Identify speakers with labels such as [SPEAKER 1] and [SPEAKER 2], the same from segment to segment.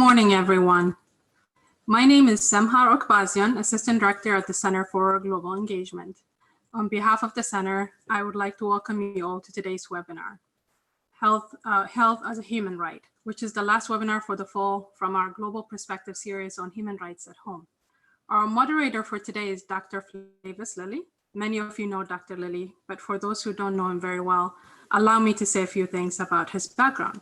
[SPEAKER 1] morning, everyone. My name is Semhar Okbazian, Assistant Director at the Center for Global Engagement. On behalf of the Center, I would like to welcome you all to today's webinar, Health as a Human Right, which is the last webinar for the fall from our Global Perspective series on human rights at home. Our moderator for today is Dr. Flavius Lilly. Many of you know Dr. Lilly, but for those who don't know him very well, allow me to say a few things about his background.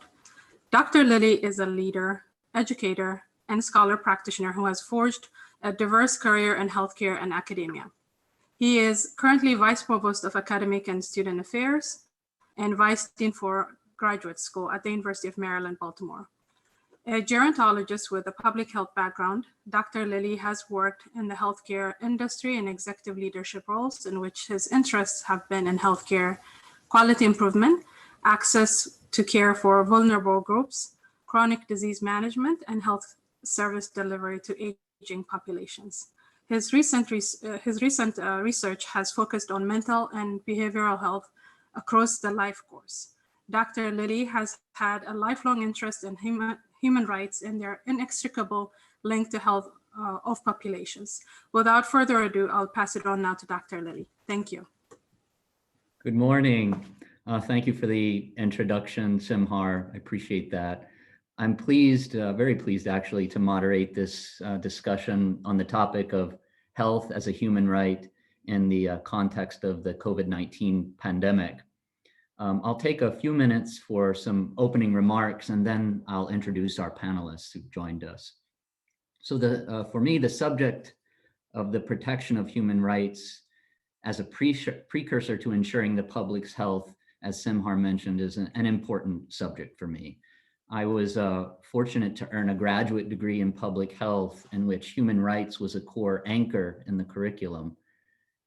[SPEAKER 1] Dr. Lilly is a leader, educator, and scholar practitioner who has forged a diverse career in healthcare and academia. He is currently Vice Provost of Academic and Student Affairs and Vice Dean for Graduate School at the University of Maryland, Baltimore. A gerontologist with a public health background, Dr. Lilly has worked in the healthcare industry in executive leadership roles in which his interests have been in healthcare quality improvement, access to care for vulnerable groups, chronic disease management, and health service delivery to aging populations. His recent research has focused on mental and behavioral health across the life course. Dr. Lilly has had a lifelong interest in human rights and their inextricable link to health of populations. Without further ado, I'll pass it on now to Dr. Lilly. Thank you.
[SPEAKER 2] Good morning. Thank you for the introduction, Semhar. I appreciate that. I'm pleased, very pleased actually, to moderate this discussion on the topic of health as a human right in the context of the COVID-19 pandemic. I'll take a few minutes for some opening remarks, and then I'll introduce our panelists who've joined us. So for me, the subject of the protection of human rights as a precursor to ensuring the public's health, as Semhar mentioned, is an important subject for me. I was fortunate to earn a graduate degree in public health in which human rights was a core anchor in the curriculum.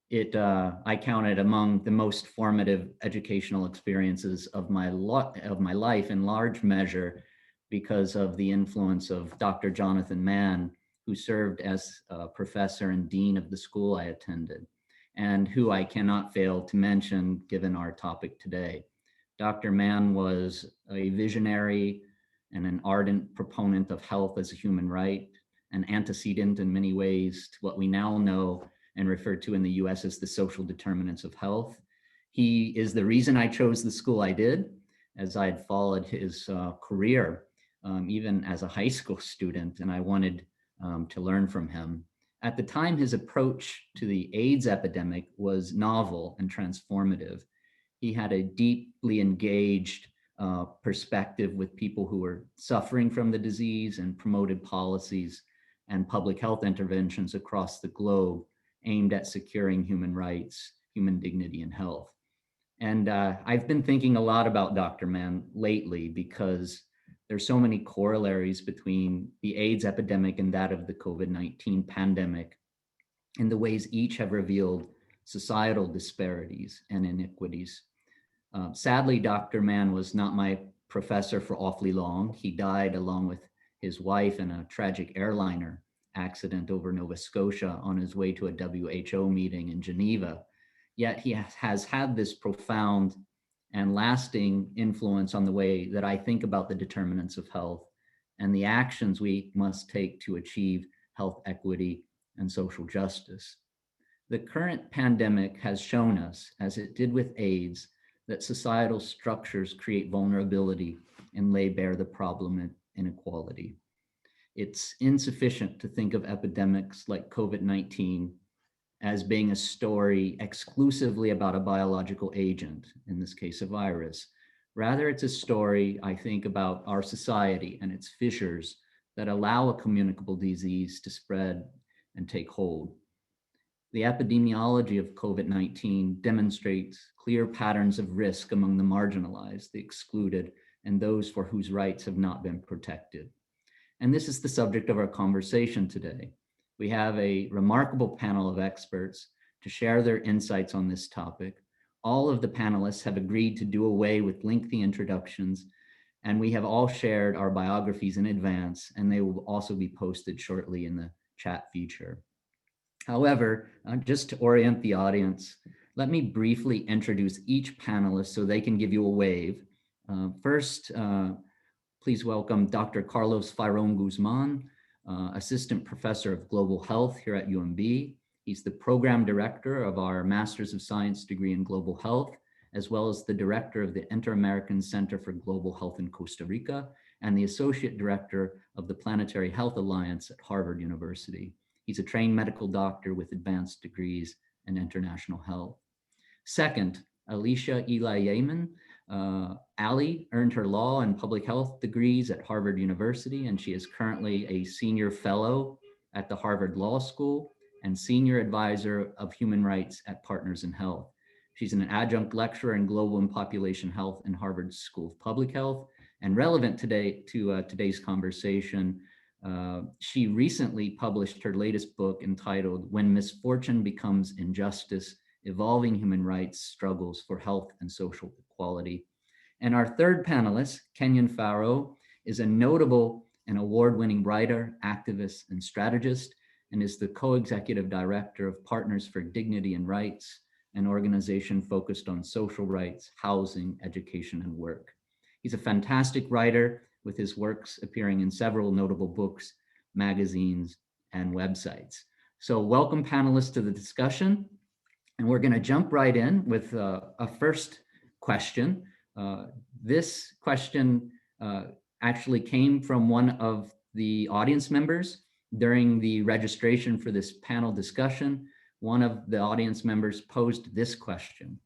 [SPEAKER 2] I count it among the most formative educational experiences of my life in large measure because of the influence of Dr. Jonathan Mann, who served as a professor and dean of the school I attended, and who I cannot fail to mention given our topic today. Dr. Mann was a visionary and an ardent proponent of health as a human right, an antecedent in many ways to what we now know and refer to in the US as the social determinants of health. He is the reason I chose the school I did, as I had followed his career, even as a high school student, and I wanted to learn from him. At the time, his approach to the AIDS epidemic was novel and transformative. He had a deeply engaged perspective with people who were suffering from the disease and promoted policies and public health interventions across the globe aimed at securing human rights, human dignity, and health. And I've been thinking a lot about Dr. Mann lately because there's so many corollaries between the AIDS epidemic and that of the COVID-19 pandemic in the ways each have revealed societal disparities and inequities. Sadly, Dr. Mann was not my professor for awfully long. He died along with his wife in a tragic airliner accident over Nova Scotia on his way to a WHO meeting in Geneva. Yet he has had this profound and lasting influence on the way that I think about the determinants of health and the actions we must take to achieve health equity and social justice. The current pandemic has shown us, as it did with AIDS, that societal structures create vulnerability and lay bare the problem of inequality. It's insufficient to think of epidemics like COVID-19 as being a story exclusively about a biological agent, in this case a virus. Rather, it's a story, I think, about our society and its fissures that allow a communicable disease to spread and take hold. The epidemiology of COVID-19 demonstrates clear patterns of risk among the marginalized, the excluded, and those for whose rights have not been protected. And this is the subject of our conversation today. We have a remarkable panel of experts to share their insights on this topic. All of the panelists have agreed to do away with lengthy introductions, and we have all shared our biographies in advance, and they will also be posted shortly in the chat feature. However, just to orient the audience, let me briefly introduce each panelist so they can give you a wave. First, please welcome Dr. Carlos Farrow Guzman, Assistant Professor of Global Health here at UMB. He's the Program Director of our Masters of Science degree in Global Health, as well as the Director of the Inter-American Center for Global Health in Costa Rica, and the Associate Director of the Planetary Health Alliance at Harvard University. He's a trained medical doctor with advanced degrees in international health. Second, Alicia Yamin. Ali earned her law and public health degrees at Harvard University, and she is currently a senior fellow at the Harvard Law School and senior advisor of human rights at Partners in Health. She's an adjunct lecturer in global and population health in Harvard School of Public Health. And relevant today to today's conversation, she recently published her latest book entitled When Misfortune Becomes Injustice, Evolving Human Rights Struggles for Health and Social Equality. And our third panelist, Kenyon Farrow, is a notable and award-winning writer, activist, and strategist, and is the co-executive director of Partners for Dignity and Rights, an organization focused on social rights, housing, education, and work. He's a fantastic writer, with his works appearing in several notable books, magazines, and websites. So welcome, panelists, to the discussion. And we're going to jump right in with a first question. This question actually came from one of the audience members during the registration for this panel discussion. One of the audience members posed this question.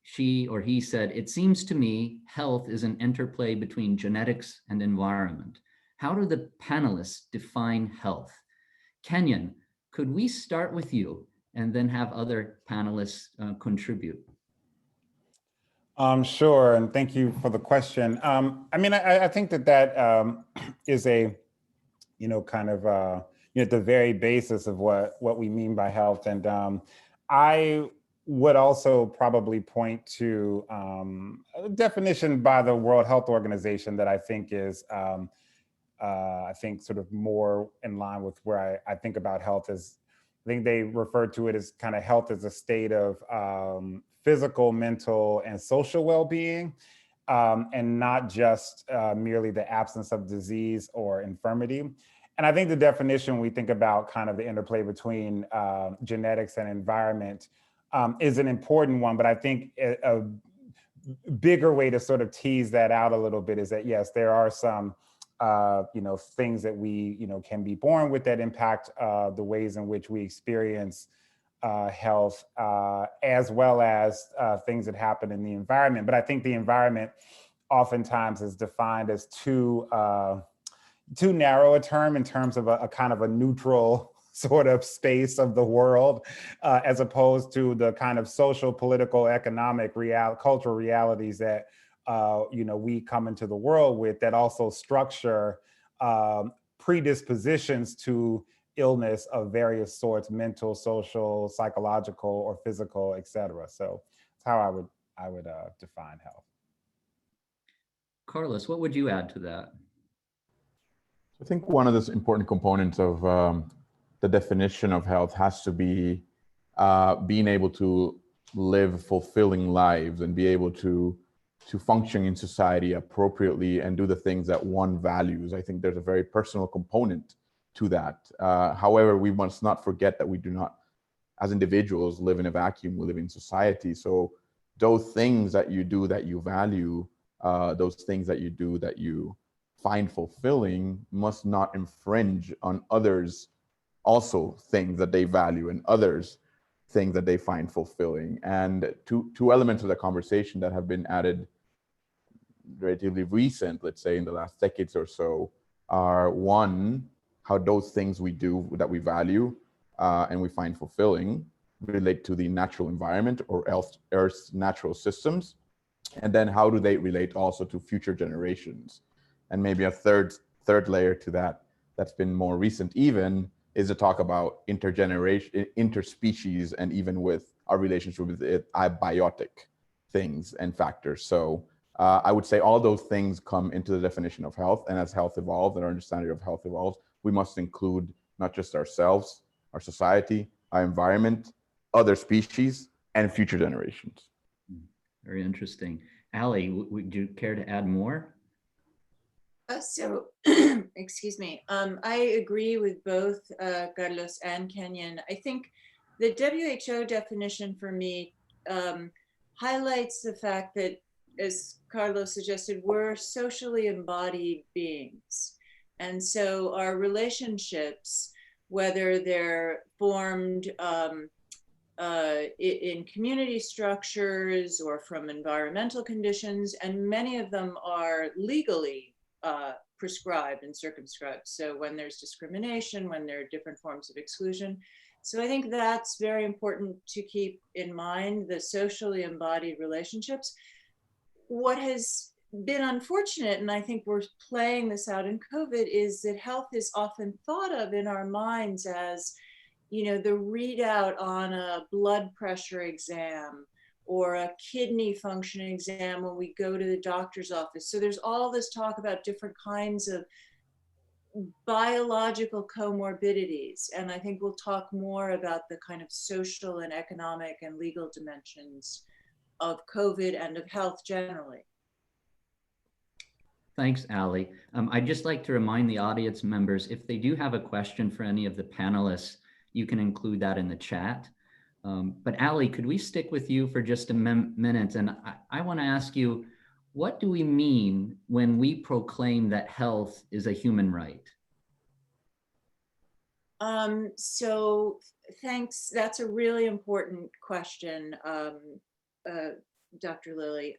[SPEAKER 2] She or he said, "It seems to me health is an interplay between genetics and environment. How do the panelists define health?" Kenyon, could we start with you and then have other panelists contribute?
[SPEAKER 3] Sure, and thank you for the question. I mean, I think that is a, kind of, the very basis of what we mean by health. And I would also probably point to a definition by the World Health Organization that I think is, I think sort of more in line with where I think about health is, I think they refer to it as kind of health as a state of physical, mental, and social well-being, and not just merely the absence of disease or infirmity. And I think the definition, we think about kind of the interplay between genetics and environment is an important one, but I think a bigger way to sort of tease that out a little bit is that, yes, there are some things that we, can be born with that impact the ways in which we experience health, as well as things that happen in the environment. But I think the environment oftentimes is defined as too narrow a term in terms of a kind of a neutral sort of space of the world, as opposed to the kind of social, political, economic, cultural realities that we come into the world with, that also structure predispositions to illness of various sorts: mental, social, psychological, or physical, et cetera. So that's how I would define health.
[SPEAKER 2] Carlos, what would you add to that?
[SPEAKER 4] I think one of the important components of the definition of health has to be being able to live fulfilling lives and be able to function in society appropriately and do the things that one values. I think there's a very personal component to that. However, we must not forget that we do not, as individuals, live in a vacuum. We live in society. So those things that you do that you value, those things that you do that you find fulfilling, must not infringe on others also things that they value and others things that they find fulfilling. And two elements of the conversation that have been added relatively recent, let's say in the last decades or so, are one, how those things we do that we value and we find fulfilling relate to the natural environment or Earth's natural systems, and then how do they relate also to future generations. And maybe a third layer to that that's been more recent even is to talk about intergeneration, interspecies, and even with our relationship with abiotic things and factors. So I would say all those things come into the definition of health, and as health evolves and our understanding of health evolves, we must include not just ourselves, our society, our environment, other species, and future generations.
[SPEAKER 2] Very interesting. Ali, would you care to add more?
[SPEAKER 5] Excuse me. I agree with both Carlos and Kenyon. I think the WHO definition for me highlights the fact that, as Carlos suggested, we're socially embodied beings. And so our relationships, whether they're formed in community structures or from environmental conditions, and many of them are legally prescribed and circumscribed. So when there's discrimination, when there are different forms of exclusion. So I think that's very important to keep in mind, the socially embodied relationships. What has been unfortunate, and I think we're playing this out in COVID, is that health is often thought of in our minds as, you know, the readout on a blood pressure exam or a kidney function exam when we go to the doctor's office. So there's all this talk about different kinds of biological comorbidities. And I think we'll talk more about the kind of social and economic and legal dimensions of COVID and of health generally.
[SPEAKER 2] Thanks, Ali. I'd just like to remind the audience members, if they do have a question for any of the panelists, you can include that in the chat. But Ali, could we stick with you for just a minute? And I want to ask you, what do we mean when we proclaim that health is a human right?
[SPEAKER 5] So thanks. That's a really important question, Dr. Lilly.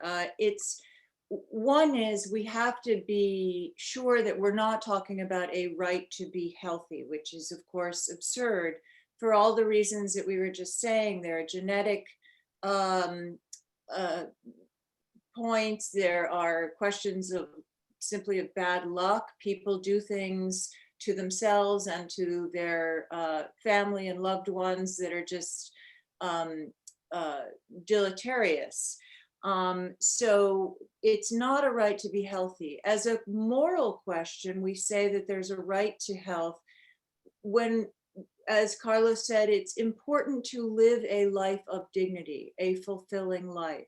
[SPEAKER 5] One is we have to be sure that we're not talking about a right to be healthy, which is of course absurd for all the reasons that we were just saying. There are genetic points, there are questions of simply of bad luck. People do things to themselves and to their family and loved ones that are just deleterious. So it's not a right to be healthy. As a moral question, we say that there's a right to health when, as Carlos said, it's important to live a life of dignity, a fulfilling life.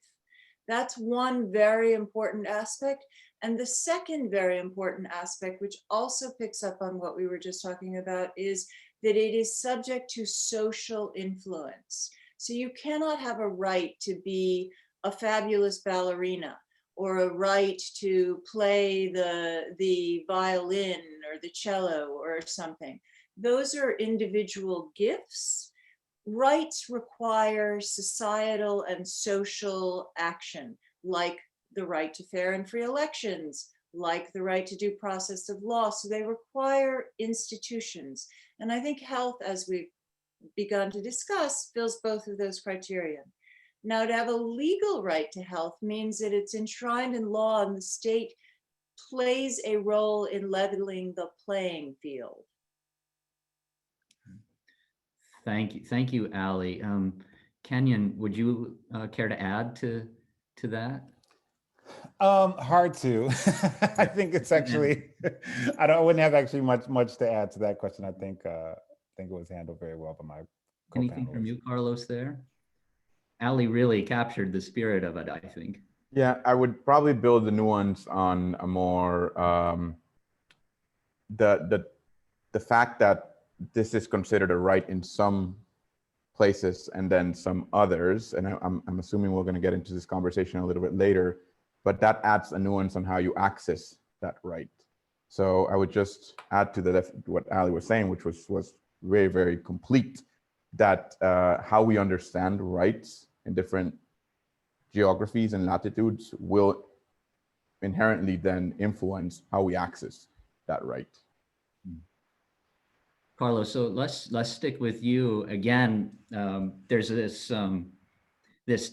[SPEAKER 5] That's one very important aspect. And the second very important aspect, which also picks up on what we were just talking about, is that it is subject to social influence. So you cannot have a right to be a fabulous ballerina or a right to play the violin or the cello or something. Those are individual gifts. Rights require societal and social action, like the right to fair and free elections, like the right to due process of law. So they require institutions. And I think health, as we've begun to discuss, fills both of those criteria. Now, to have a legal right to health means that it's enshrined in law and the state plays a role in leveling the playing field.
[SPEAKER 2] Thank you, Ali. Kenyon, would you care to add to that?
[SPEAKER 3] Hard to. I think it's actually, I wouldn't have actually much to add to that question. I think it was handled very well by my co-panelists.
[SPEAKER 2] Anything from you, Carlos, there? Ali really captured the spirit of it, I think.
[SPEAKER 4] Yeah, I would probably build the nuance on a more, the fact that this is considered a right in some places and then some others. And I'm assuming we're going to get into this conversation a little bit later, but that adds a nuance on how you access that right. So I would just add to what Ali was saying, which was very, very complete, that how we understand rights in different geographies and latitudes will inherently then influence how we access that right.
[SPEAKER 2] Carlos, so let's stick with you again. There's this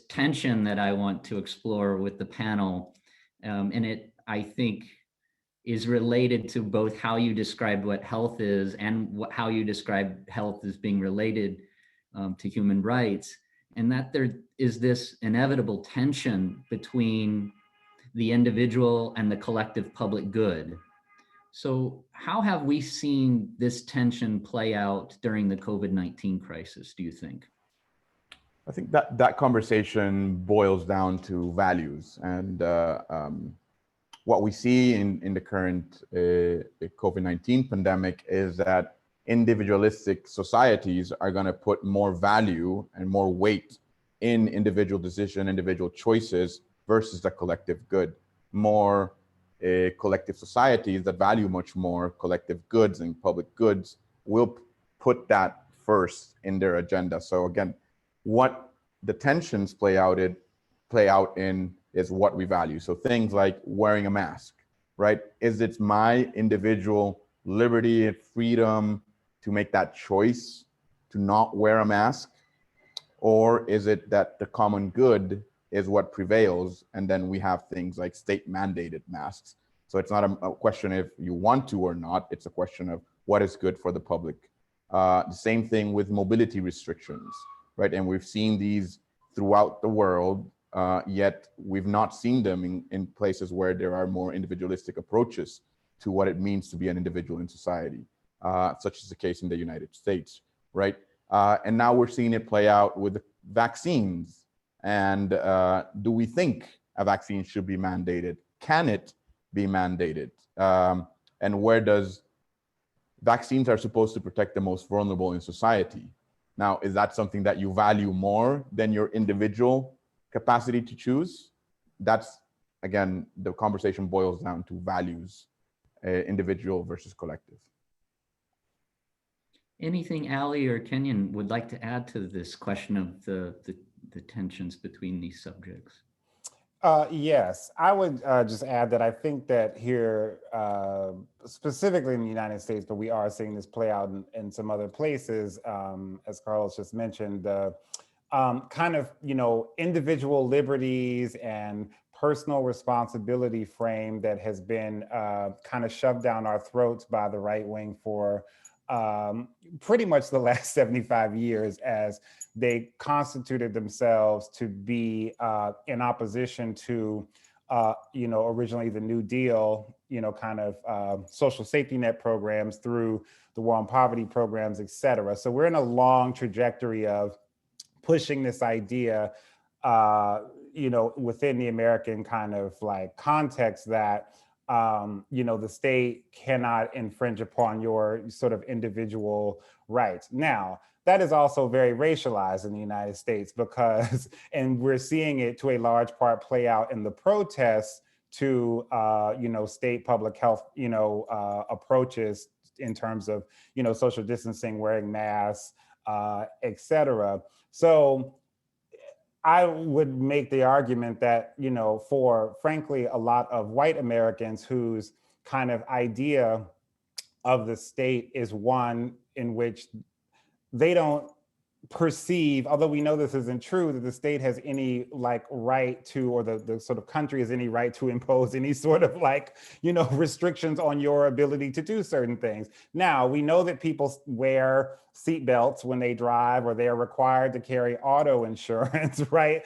[SPEAKER 2] tension that I want to explore with the panel, and it, I think, is related to both how you described what health is and how you describe health as being related to human rights, and that there is this inevitable tension between the individual and the collective public good. So how have we seen this tension play out during the COVID-19 crisis, do you think?
[SPEAKER 4] I think that conversation boils down to values and what we see in the current COVID-19 pandemic is that individualistic societies are going to put more value and more weight in individual decision, individual choices versus the collective good. More collective societies that value much more collective goods and public goods will put that first in their agenda. So again, what the tensions play out in is what we value. So things like wearing a mask, right? Is it my individual liberty and freedom to make that choice to not wear a mask? Or is it that the common good is what prevails? And then we have things like state mandated masks. So it's not a question if you want to or not, it's a question of what is good for the public. The same thing with mobility restrictions, right? And we've seen these throughout the world, yet we've not seen them in places where there are more individualistic approaches to what it means to be an individual in society, such as the case in the United States, right? And now we're seeing it play out with vaccines. And do we think a vaccine should be mandated? Can it be mandated? And where does vaccines are supposed to protect the most vulnerable in society? Now, is that something that you value more than your individual capacity to choose? That's, again, the conversation boils down to values, individual versus collective.
[SPEAKER 2] Anything Ali or Kenyon would like to add to this question of the tensions between these subjects?
[SPEAKER 3] Yes, I would just add that I think that here, specifically in the United States, but we are seeing this play out in some other places, as Carlos just mentioned, kind of, individual liberties and personal responsibility frame that has been kind of shoved down our throats by the right wing for pretty much the last 75 years, as they constituted themselves to be in opposition to, originally the New Deal, kind of social safety net programs through the war on poverty programs, et cetera. So we're in a long trajectory of pushing this idea, within the American kind of like context that the state cannot infringe upon your sort of individual rights. Now, that is also very racialized in the United States because, and we're seeing it to a large part play out in the protests to, state public health, approaches in terms of, social distancing, wearing masks, et cetera. So I would make the argument that, for frankly, a lot of white Americans whose kind of idea of the state is one in which they don't perceive, although we know this isn't true, that the state has any like right to, or the sort of country has any right to impose any sort of like, restrictions on your ability to do certain things. Now, we know that people wear seatbelts when they drive, or they are required to carry auto insurance, right?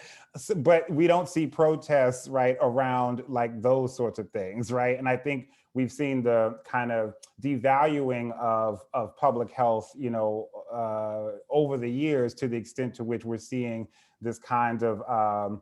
[SPEAKER 3] But we don't see protests, right, around like those sorts of things, right? And I think we've seen the kind of devaluing of public health, over the years, to the extent to which we're seeing this kind of,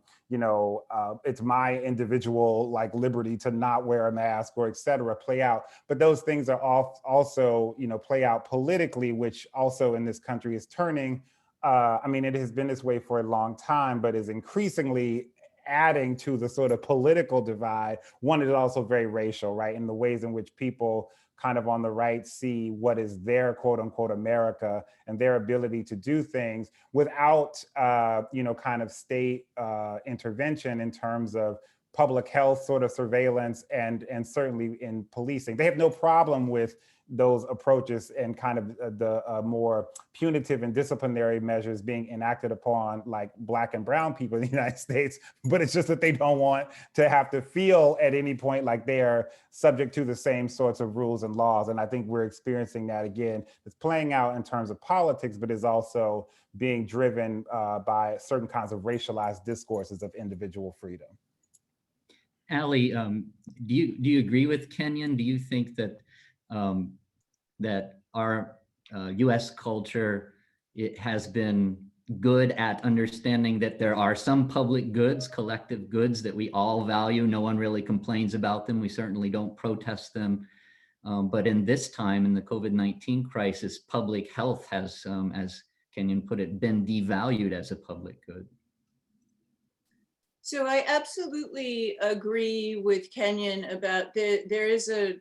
[SPEAKER 3] it's my individual like liberty to not wear a mask or et cetera play out. But those things are also, play out politically, which also in this country is turning. It has been this way for a long time, but is increasingly adding to the sort of political divide. One is also very racial, right? In the ways in which people kind of on the right see what is their quote unquote America and their ability to do things without, kind of state intervention in terms of public health sort of surveillance and certainly in policing. They have no problem with those approaches and kind of the more punitive and disciplinary measures being enacted upon like Black and brown people in the United States, but it's just that they don't want to have to feel at any point like they are subject to the same sorts of rules and laws. And I think we're experiencing that again. It's playing out in terms of politics, but is also being driven by certain kinds of racialized discourses of individual freedom.
[SPEAKER 2] Ali, do you agree with Kenyon? Do you think that that our U.S. culture, it has been good at understanding that there are some public goods, collective goods that we all value. No one really complains about them. We certainly don't protest them. But in this time, in the COVID-19 crisis, public health has, as Kenyon put it, been devalued as a public good.
[SPEAKER 5] So I absolutely agree with Kenyon about there is a,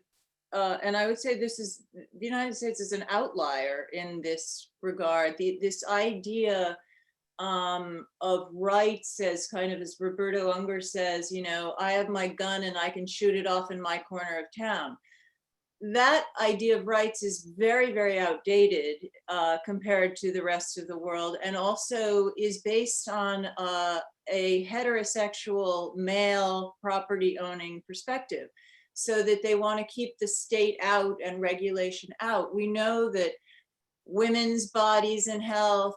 [SPEAKER 5] and I would say this is, the United States is an outlier in this regard. This idea of rights, as kind of as Roberto Unger says, you know, I have my gun and I can shoot it off in my corner of town. That idea of rights is very, very outdated compared to the rest of the world, and also is based on a heterosexual male property owning perspective, so that they want to keep the state out and regulation out. We know that women's bodies and health,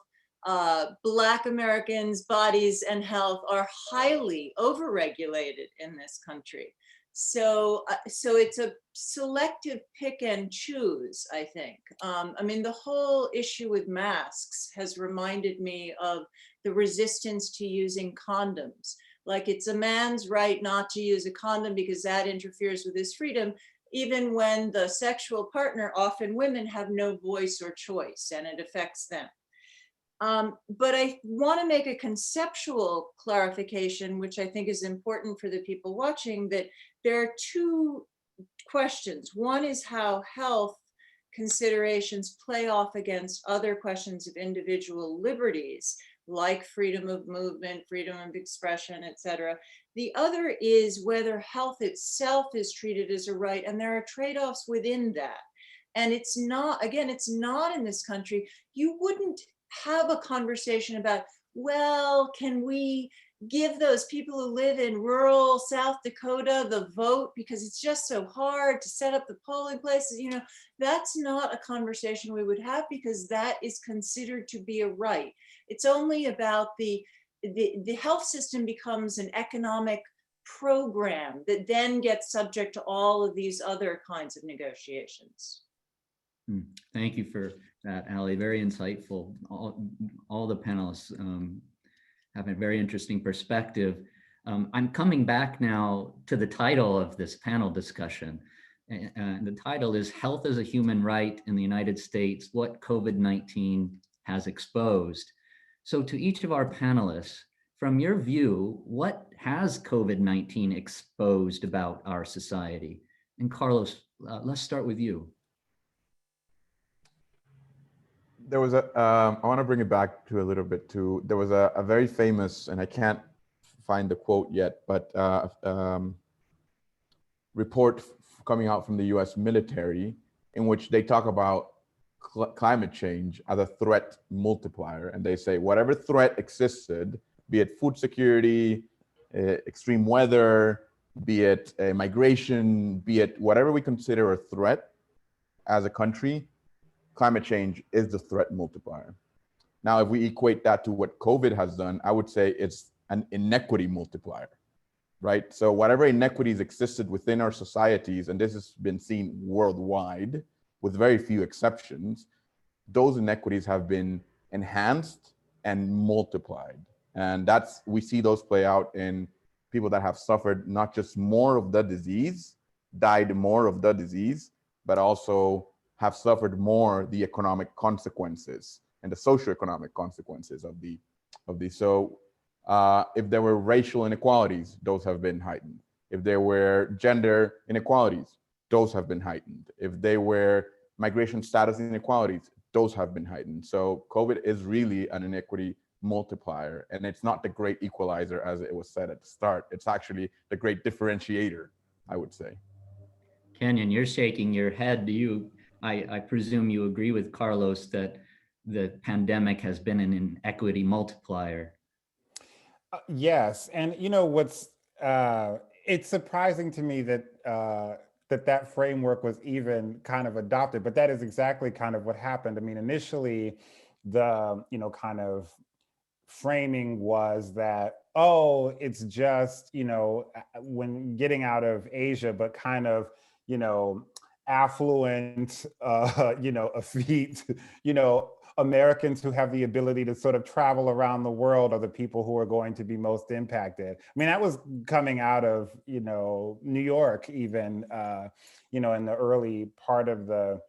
[SPEAKER 5] Black Americans' bodies and health are highly overregulated in this country. So it's a selective pick and choose, I think. I mean, the whole issue with masks has reminded me of the resistance to using condoms. Like, it's a man's right not to use a condom because that interferes with his freedom, even when the sexual partner, often women, have no voice or choice and it affects them. But I want to make a conceptual clarification, which I think is important for the people watching, that there are two questions. One is how health considerations play off against other questions of individual liberties, like freedom of movement, freedom of expression, etc. The other is whether health itself is treated as a right, and there are trade-offs within that. And it's not, again, it's not in this country. You wouldn't have a conversation about, well, can we give those people who live in rural South Dakota the vote because it's just so hard to set up the polling places? You know, that's not a conversation we would have, because that is considered to be a right. It's only about the health system becomes an economic program that then gets subject to all of these other kinds of negotiations.
[SPEAKER 2] Thank you for that, Ali. Very insightful. All the panelists have a very interesting perspective. I'm coming back now to the title of this panel discussion. The title is Health as a Human Right in the United States, What COVID-19 Has Exposed. So to each of our panelists, from your view, what has COVID-19 exposed about our society? And Carlos, let's start with you.
[SPEAKER 4] There was a, I want to bring it back to a little bit to, there was a very famous, and I can't find the quote yet, but report coming out from the US military in which they talk about climate change as a threat multiplier. And they say whatever threat existed, be it food security, extreme weather, be it migration, be it whatever we consider a threat as a country, climate change is the threat multiplier. Now, if we equate that to what COVID has done, I would say it's an inequity multiplier, right? So whatever inequities existed within our societies, and this has been seen worldwide with very few exceptions, those inequities have been enhanced and multiplied. And that's, we see those play out in people that have suffered not just more of the disease, died more of the disease, but also have suffered more the economic consequences and the socioeconomic consequences of the. So if there were racial inequalities, those have been heightened. If there were gender inequalities, those have been heightened. If there were migration status inequalities, those have been heightened. So COVID is really an inequity multiplier, and it's not the great equalizer as it was said at the start. It's actually the great differentiator, I would say.
[SPEAKER 2] Kenyon, you're shaking your head. I presume you agree with Carlos that the pandemic has been an inequity multiplier.
[SPEAKER 3] Yes, and you know what's it's surprising to me that that framework was even kind of adopted, but that is exactly kind of what happened. I mean, initially, the kind of framing was that, oh, it's just when getting out of Asia, but kind of affluent, effete, Americans who have the ability to sort of travel around the world are the people who are going to be most impacted. I mean, that was coming out of, New York, even, in the early part of the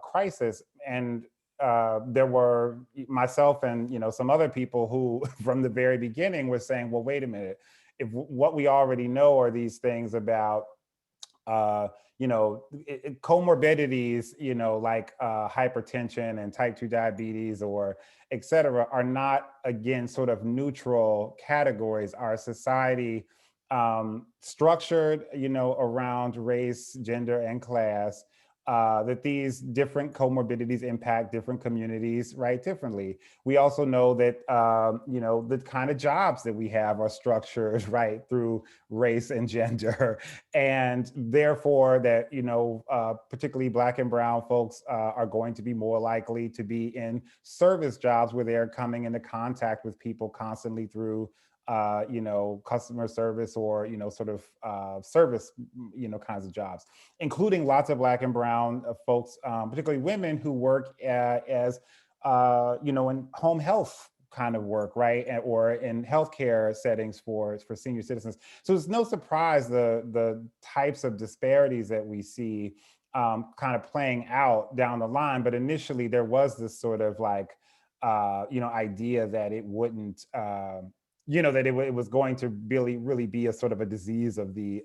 [SPEAKER 3] crisis. And there were myself and, some other people who from the very beginning were saying, well, wait a minute, if what we already know are these things about comorbidities, like hypertension and type 2 diabetes or et cetera, are not, again, sort of neutral categories. Our society structured, around race, gender, and class, that these different comorbidities impact different communities, right, differently. We also know that, the kind of jobs that we have are structured, right, through race and gender. And therefore that, particularly Black and brown folks are going to be more likely to be in service jobs where they're coming into contact with people constantly through customer service or, sort of service, kinds of jobs, including lots of Black and brown folks, particularly women who work as, in home health kind of work, right? Or in healthcare settings for senior citizens. So it's no surprise the types of disparities that we see kind of playing out down the line. But initially there was this sort of like, idea that it wouldn't, that it was going to really be a sort of a disease of the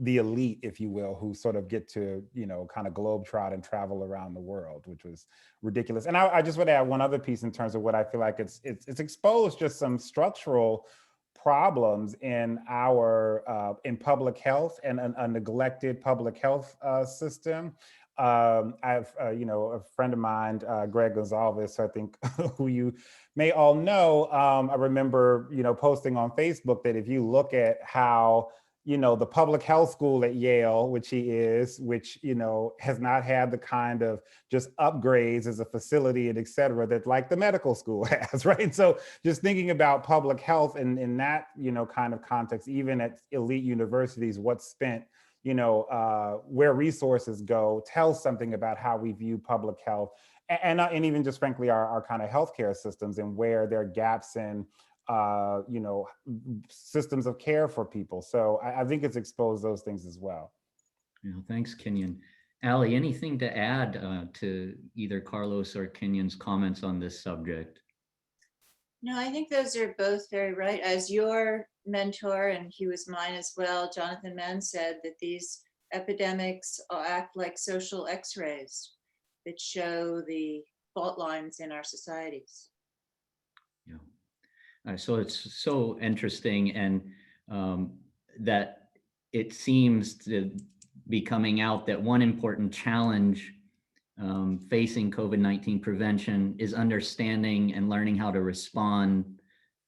[SPEAKER 3] elite, if you will, who sort of get to, kind of globetrot and travel around the world, which was ridiculous. And I just would add one other piece in terms of what I feel like it's exposed just some structural problems in our in public health and a neglected public health system. I've, a friend of mine, Greg Gonzalez, I think, who you may all know. I remember, posting on Facebook that if you look at how, the public health school at Yale, which he is, which, has not had the kind of just upgrades as a facility and et cetera, that like the medical school has, right? So just thinking about public health in that, kind of context, even at elite universities, what's spent, where resources go, tells something about how we view public health and even just frankly our kind of healthcare systems and where there are gaps in systems of care for people. So I think it's exposed those things as well.
[SPEAKER 2] Thanks, Kenyon. Ali, anything to add to either Carlos or Kenyon's comments on this subject?
[SPEAKER 5] No, I think those are both very right. As your mentor, and he was mine as well, Jonathan Mann, said that these epidemics act like social x-rays that show the fault lines in our societies.
[SPEAKER 2] Yeah. So it's so interesting, and that it seems to be coming out that one important challenge facing COVID-19 prevention is understanding and learning how to respond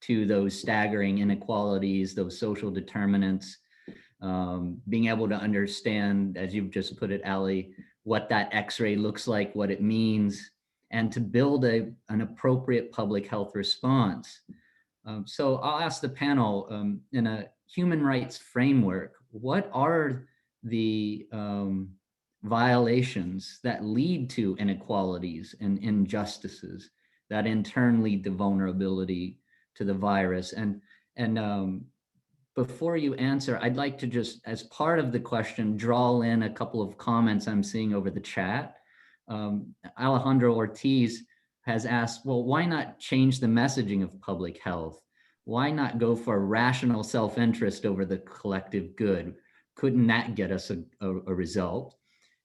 [SPEAKER 2] to those staggering inequalities, those social determinants, being able to understand, as you've just put it, Ali, what that X-ray looks like, what it means, and to build an appropriate public health response. So I'll ask the panel, in a human rights framework, what are the violations that lead to inequalities and injustices that in turn lead to vulnerability to the virus? And before you answer, I'd like to just, as part of the question, draw in a couple of comments I'm seeing over the chat. Alejandro Ortiz has asked, well, why not change the messaging of public health? Why not go for rational self-interest over the collective good? Couldn't that get us a result?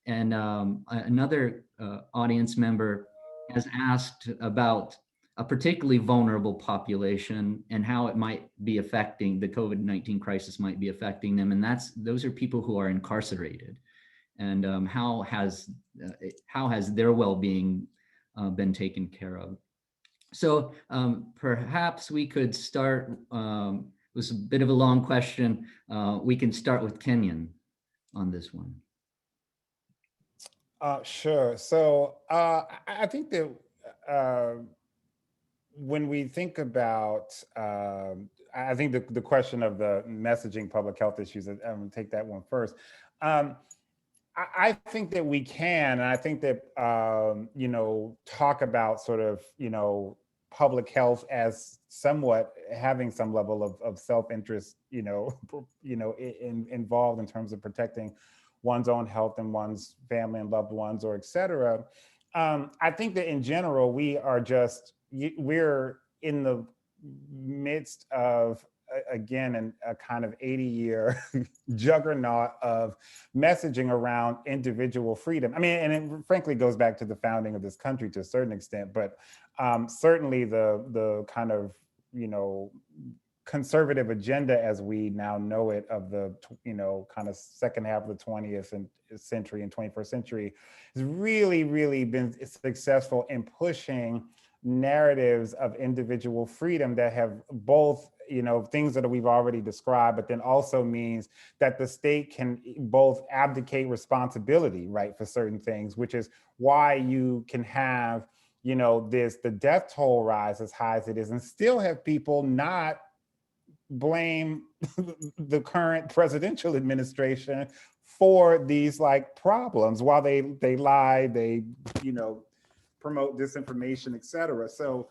[SPEAKER 2] And another audience member has asked about a particularly vulnerable population and how it might be affecting, the COVID-19 crisis might be affecting them. And those are people who are incarcerated. And how has their well-being been taken care of? So perhaps we could start, it was a bit of a long question. We can start with Kenyon on this one.
[SPEAKER 3] Sure. So I think that when we think about, I think the question of the messaging public health issues, I'm gonna take that one first. I think that we can, and I think that talk about sort of public health as somewhat having some level of self-interest, involved in terms of protecting one's own health and one's family and loved ones, or et cetera. I think that in general we're in the midst of again a kind of 80-year juggernaut of messaging around individual freedom. I mean, and it frankly goes back to the founding of this country to a certain extent, but certainly the kind of conservative agenda as we now know it of the kind of second half of the 20th century and 21st century has really been successful in pushing narratives of individual freedom that have both things that we've already described, but then also means that the state can both abdicate responsibility, right, for certain things, which is why you can have the death toll rise as high as it is and still have people not blame the current presidential administration for these problems while they lie, they promote disinformation, et cetera. So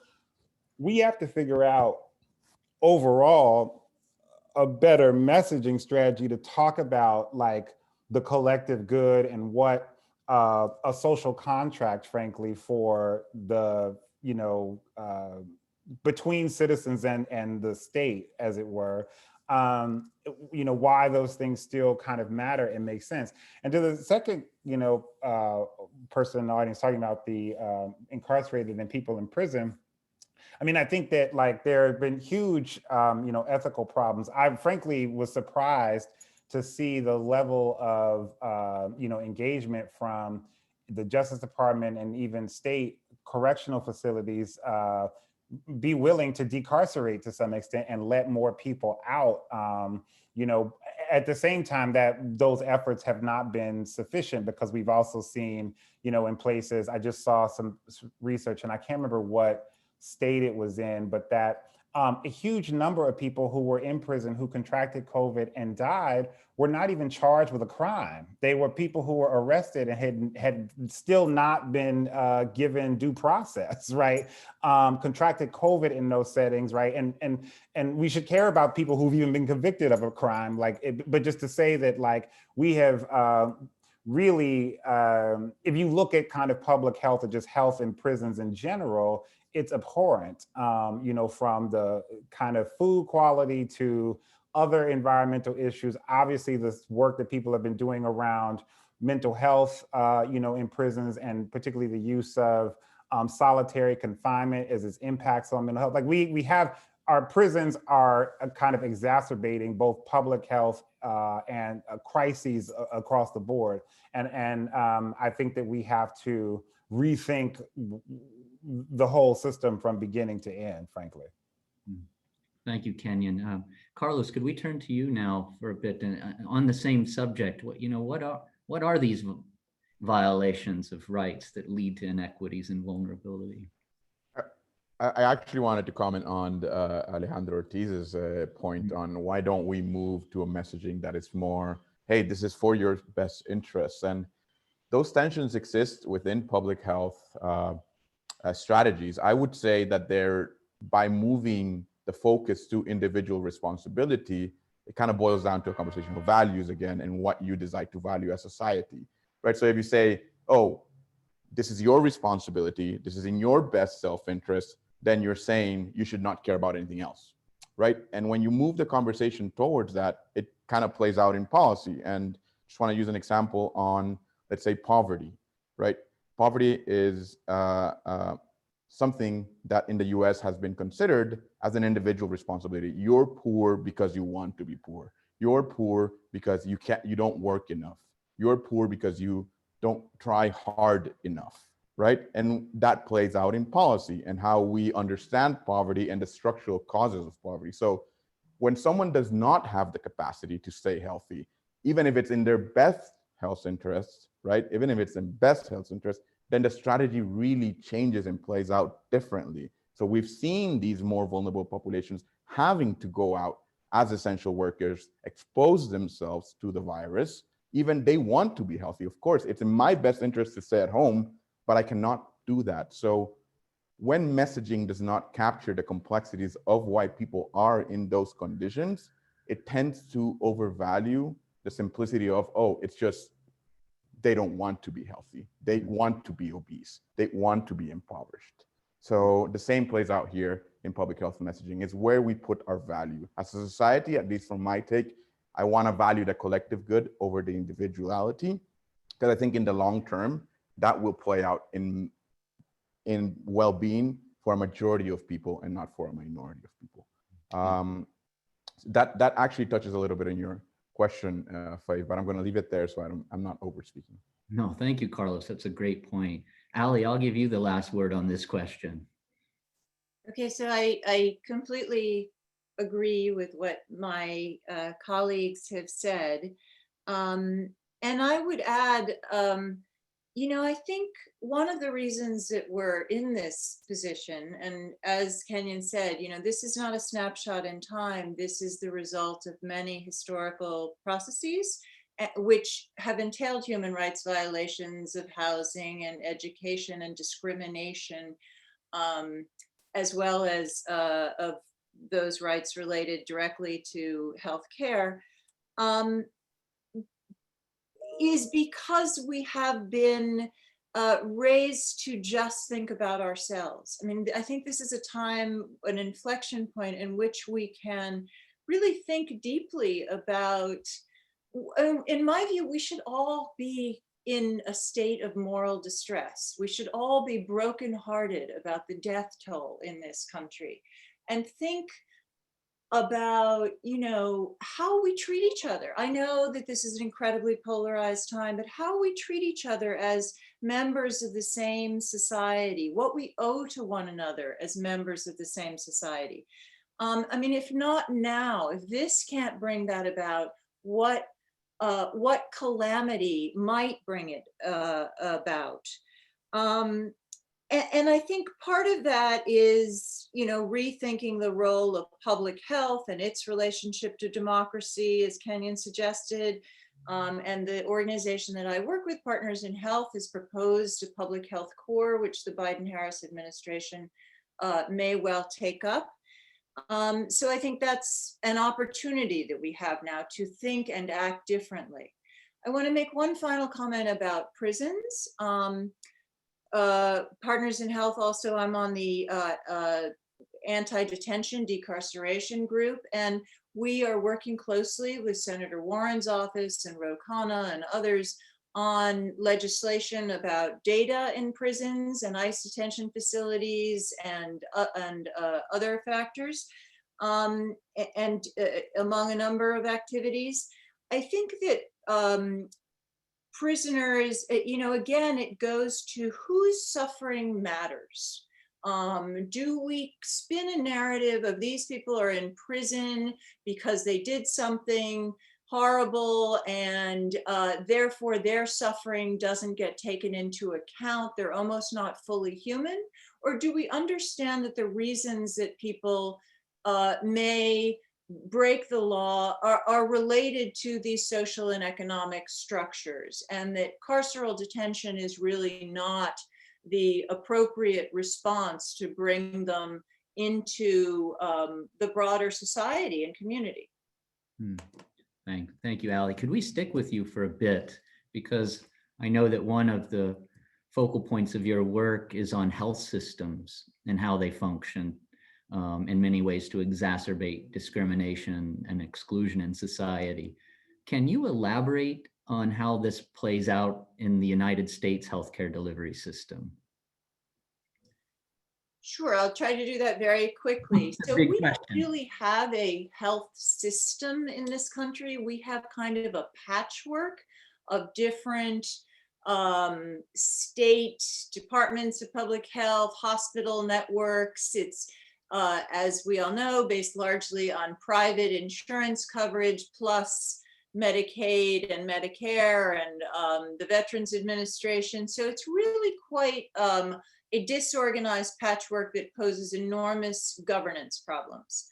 [SPEAKER 3] we have to figure out overall a better messaging strategy to talk about the collective good and what a social contract, frankly, for the between citizens and the state, as it were, why those things still kind of matter and make sense. And to the second, person in the audience talking about the incarcerated and people in prison, I mean, I think that there have been huge, ethical problems. I frankly was surprised to see the level of, engagement from the Justice Department and even state correctional facilities be willing to decarcerate to some extent and let more people out. At the same time that those efforts have not been sufficient, because we've also seen, in places, I just saw some research and I can't remember what state it was in, but that a huge number of people who were in prison who contracted COVID and died were not even charged with a crime. They were people who were arrested and had still not been given due process, right? Contracted COVID in those settings, right? And we should care about people who've even been convicted of a crime, but just to say that we have really, if you look at kind of public health or just health in prisons in general, it's abhorrent, from the kind of food quality to other environmental issues. Obviously, this work that people have been doing around mental health, in prisons, and particularly the use of solitary confinement as its impacts on mental health. We have, our prisons are kind of exacerbating both public health and crises across the board. And I think that we have to rethink the whole system from beginning to end, frankly.
[SPEAKER 2] Thank you, Kenyon. Carlos, could we turn to you now for a bit on the same subject? What are these violations of rights that lead to inequities and vulnerability?
[SPEAKER 4] I actually wanted to comment on Alejandro Ortiz's point on why don't we move to a messaging that is more, hey, this is for your best interests. And those tensions exist within public health strategies. I would say that by moving the focus to individual responsibility, it kind of boils down to a conversation of values again and what you decide to value as society, right? So if you say, oh, this is your responsibility, this is in your best self-interest, then you're saying you should not care about anything else, right? And when you move the conversation towards that, it kind of plays out in policy. And just want to use an example on, let's say, poverty, right? Poverty is something that in the US has been considered as an individual responsibility. You're poor because you want to be poor. You're poor because you don't work enough. You're poor because you don't try hard enough, right? And that plays out in policy and how we understand poverty and the structural causes of poverty. So when someone does not have the capacity to stay healthy, even if it's in their best health interests, right? Even if it's in best health interest, then the strategy really changes and plays out differently. So we've seen these more vulnerable populations having to go out as essential workers, expose themselves to the virus, even they want to be healthy. Of course, it's in my best interest to stay at home, but I cannot do that. So when messaging does not capture the complexities of why people are in those conditions, it tends to overvalue the simplicity of, oh, it's just they don't want to be healthy. They want to be obese. They want to be impoverished. So the same plays out here in public health messaging. It's where we put our value. As a society, at least from my take, I want to value the collective good over the individuality, because I think in the long term, that will play out in well-being for a majority of people and not for a minority of people. That actually touches a little bit on your question, Faye, but I'm going to leave it there so I'm not over speaking.
[SPEAKER 2] No, thank you, Carlos. That's a great point. Ali, I'll give you the last word on this question.
[SPEAKER 5] Okay, so I completely agree with what my colleagues have said. And I would add, I think one of the reasons that we're in this position, and as Kenyon said, this is not a snapshot in time. This is the result of many historical processes which have entailed human rights violations of housing and education and discrimination, as well as of those rights related directly to healthcare, is because we have been raised to just think about ourselves. I mean, I think this is a time, an inflection point in which we can really think deeply about, in my view, we should all be in a state of moral distress. We should all be brokenhearted about the death toll in this country and think about, how we treat each other. I know that this is an incredibly polarized time, but how we treat each other as members of the same society, what we owe to one another as members of the same society. If not now, if this can't bring that about, what calamity might bring it about? And I think part of that is, rethinking the role of public health and its relationship to democracy, as Kenyon suggested. And the organization that I work with, Partners in Health, has proposed a public health core, which the Biden-Harris administration may well take up. So I think that's an opportunity that we have now to think and act differently. I want to make one final comment about prisons. Partners in Health, also, I'm on the anti-detention decarceration group, and we are working closely with Senator Warren's office and Ro Khanna and others on legislation about data in prisons and ICE detention facilities and other factors, and among a number of activities. I think that prisoners, again, it goes to whose suffering matters. Do we spin a narrative of these people are in prison because they did something horrible and therefore their suffering doesn't get taken into account? They're almost not fully human? Or do we understand that the reasons that people may break the law are related to these social and economic structures, and that carceral detention is really not the appropriate response to bring them into the broader society and community?
[SPEAKER 2] Thank you, Ali. Could we stick with you for a bit? Because I know that one of the focal points of your work is on health systems and how they function in many ways to exacerbate discrimination and exclusion in society. Can you elaborate on how this plays out in the United States healthcare delivery system?
[SPEAKER 5] Sure, I'll try to do that very quickly. So we don't really have a health system in this country. We have kind of a patchwork of different state departments of public health, hospital networks. It's, as we all know, based largely on private insurance coverage, plus Medicaid and Medicare and the Veterans Administration. So it's really quite a disorganized patchwork that poses enormous governance problems.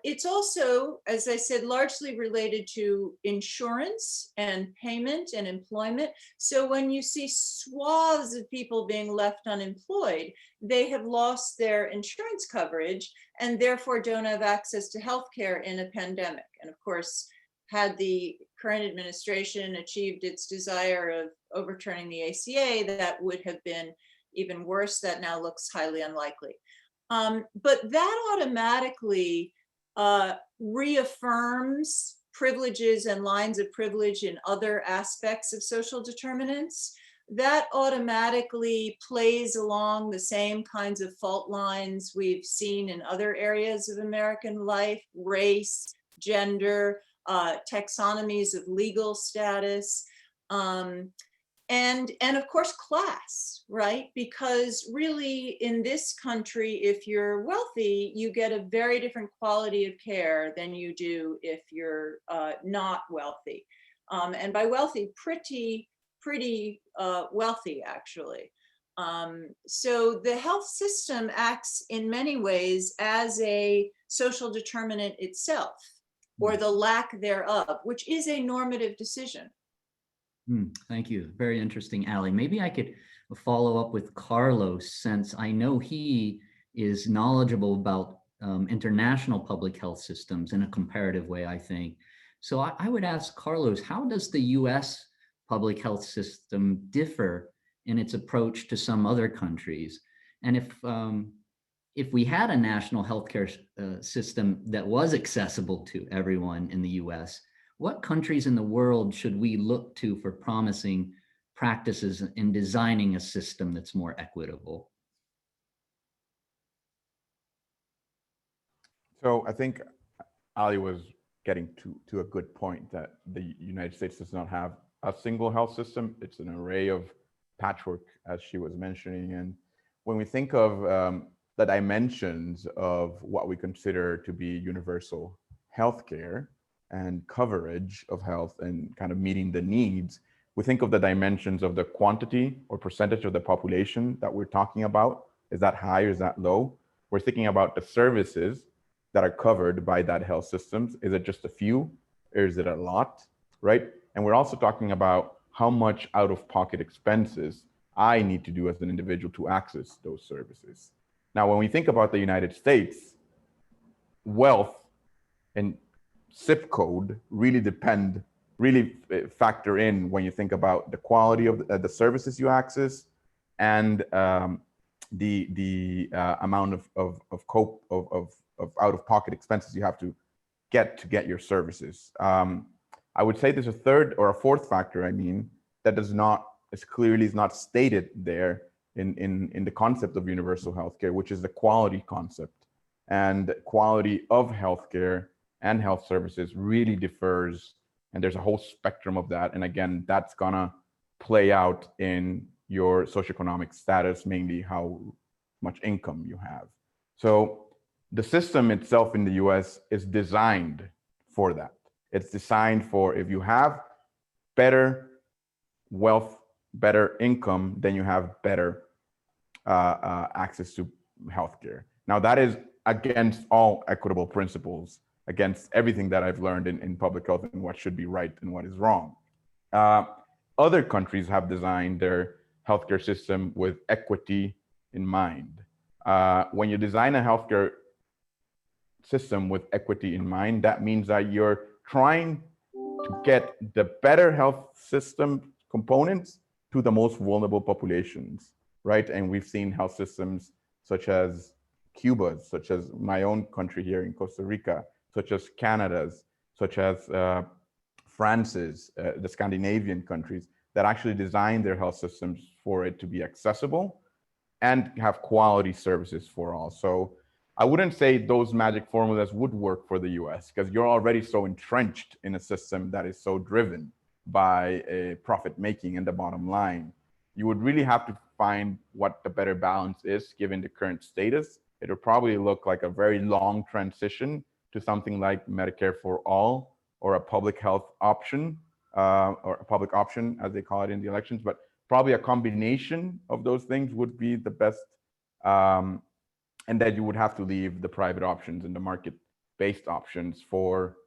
[SPEAKER 5] It's also, as I said, largely related to insurance and payment and employment. So when you see swaths of people being left unemployed, they have lost their insurance coverage and therefore don't have access to healthcare in a pandemic. And of course, had the current administration achieved its desire of overturning the ACA, that would have been even worse. That now looks highly unlikely. But that automatically reaffirms privileges and lines of privilege in other aspects of social determinants. That automatically plays along the same kinds of fault lines we've seen in other areas of American life: race, gender, taxonomies of legal status. And of course, class, right? Because really in this country, if you're wealthy, you get a very different quality of care than you do if you're not wealthy. And by wealthy, pretty wealthy, actually. So the health system acts in many ways as a social determinant itself, or the lack thereof, which is a normative decision.
[SPEAKER 2] Thank you. Very interesting, Ali. Maybe I could follow up with Carlos, since I know he is knowledgeable about international public health systems in a comparative way, I think. So I would ask Carlos, how does the US public health system differ in its approach to some other countries? And if we had a national healthcare system that was accessible to everyone in the US, what countries in the world should we look to for promising practices in designing a system that's more equitable?
[SPEAKER 4] So I think Ali was getting to a good point, that the United States does not have a single health system. It's an array of patchwork, as she was mentioning. And when we think of the dimensions of what we consider to be universal healthcare and coverage of health and kind of meeting the needs, we think of the dimensions of the quantity or percentage of the population that we're talking about. Is that high or is that low? We're thinking about the services that are covered by that health systems. Is it just a few or is it a lot, right? And we're also talking about how much out-of-pocket expenses I need to do as an individual to access those services. Now, when we think about the United States, wealth and zip code really factor in when you think about the quality of the services you access and the amount of out-of-pocket expenses you have to get your services. I would say there's a third or a fourth factor, that is not stated there in the concept of universal healthcare, which is the quality concept. And quality of healthcare and health services really differs, and there's a whole spectrum of that. And again, that's gonna play out in your socioeconomic status, mainly how much income you have. So the system itself in the US is designed for that. It's designed for, if you have better wealth, better income, then you have better access to healthcare. Now that is against all equitable principles, against everything that I've learned in public health and what should be right and what is wrong. Other countries have designed their healthcare system with equity in mind. When you design a healthcare system with equity in mind, that means that you're trying to get the better health system components to the most vulnerable populations, right? And we've seen health systems such as Cuba's, such as my own country here in Costa Rica, such as Canada's, such as France's, the Scandinavian countries, that actually design their health systems for it to be accessible and have quality services for all. So I wouldn't say those magic formulas would work for the US, because you're already so entrenched in a system that is so driven by a profit making and the bottom line. You would really have to find what the better balance is given the current status. It would probably look like a very long transition to something like Medicare for all, or a public health option, or a public option as they call it in the elections, but probably a combination of those things would be the best. And that you would have to leave the private options in the market based options for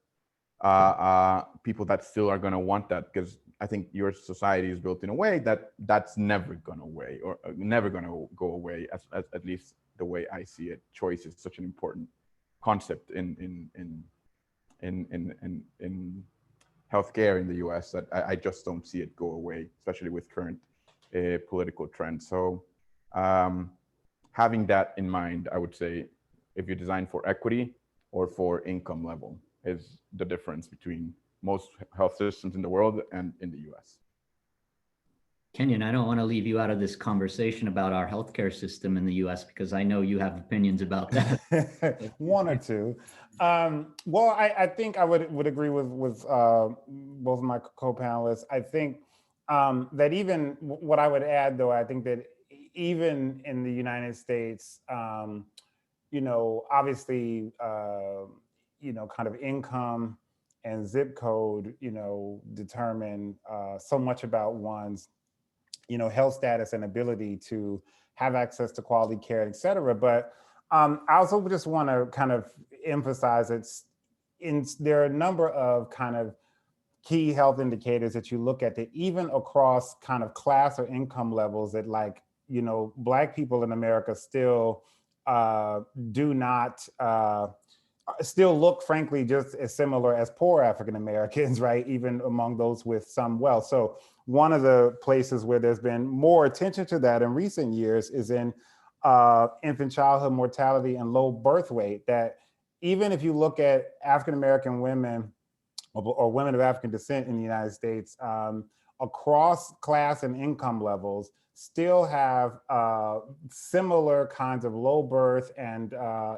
[SPEAKER 4] people that still are going to want that, because I think your society is built in a way that that's never going away, or never going to go away, as at least the way I see it. Choice is such an important concept in healthcare in the US that I just don't see it go away, especially with current political trends. So having that in mind, I would say, if you design for equity or for income level, is the difference between most health systems in the world and in the US.
[SPEAKER 2] Kenyon, I don't want to leave you out of this conversation about our healthcare system in the US, because I know you have opinions about that.
[SPEAKER 3] One or two. Well, I think I would agree with both of my co-panelists. I think that even what I would add, though, I think that even in the United States, you know, obviously, you know, kind of income and zip code, you know, determine so much about one's, you know, health status and ability to have access to quality care, et cetera. But I also just want to kind of emphasize there are a number of kind of key health indicators that you look at that even across kind of class or income levels that, like, you know, Black people in America still do not, still look, frankly, just as similar as poor African Americans, right? Even among those with some wealth. So one of the places where there's been more attention to that in recent years is in infant childhood mortality and low birth weight. That even if you look at African American women or women of African descent in the United States, across class and income levels, still have similar kinds of low birth and